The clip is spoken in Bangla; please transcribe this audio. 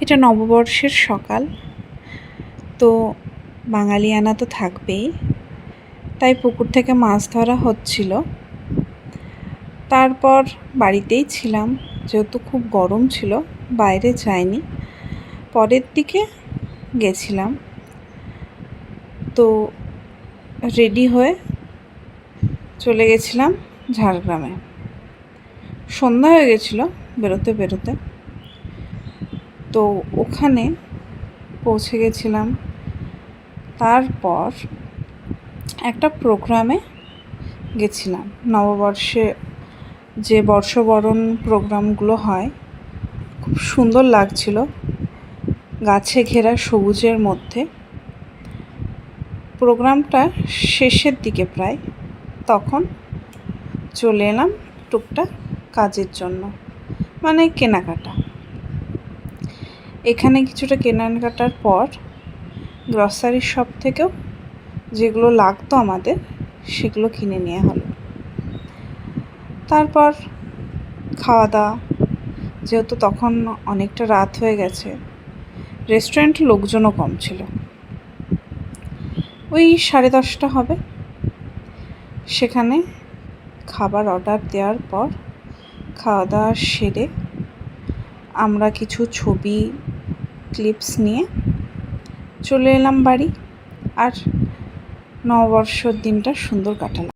এটা নববর্ষের সকাল, তো বাঙালিয়ানা তো থাকবেই, তাই পুকুর থেকে মাছ ধরা হচ্ছিল। তারপর বাড়িতেই ছিলাম, যেহেতু খুব গরম ছিল বাইরে যাইনি, পরের দিকে গেছিলাম। তো রেডি হয়ে চলে গেছিলাম ঝাড়গ্রামে। সন্ধ্যা হয়ে গেছিলো বেরোতে বেরোতে, তো ওখানে পৌঁছে গেছিলাম। তারপর একটা প্রোগ্রামে গেছিলাম। নববর্ষে যে বর্ষবরণ প্রোগ্রামগুলো হয়, খুব সুন্দর লাগছিল, গাছে ঘেরা সবুজের মধ্যে। প্রোগ্রামটা শেষের দিকে প্রায়, তখন চলে এলাম টুকটাক কাজের জন্য, মানে কেনাকাটা। এখানে কিছুটা কেনাকাটার পর গ্রসারি শপ থেকেও যেগুলো লাগতো আমাদের, সেগুলো কিনে নেওয়া হলো। তারপর খাওয়া দাওয়া, যেহেতু তখন অনেকটা রাত হয়ে গেছে, রেস্টুরেন্টে লোকজনও কম ছিল, ওই 10:30 হবে। সেখানে খাবার অর্ডার দেওয়ার পর খাওয়া দাওয়া সেরে আমরা কিছু ছবি ক্লিপস নিয়ে চলে এলাম বাড়ি। আর নববর্ষর দিনটা সুন্দর কাটালাম।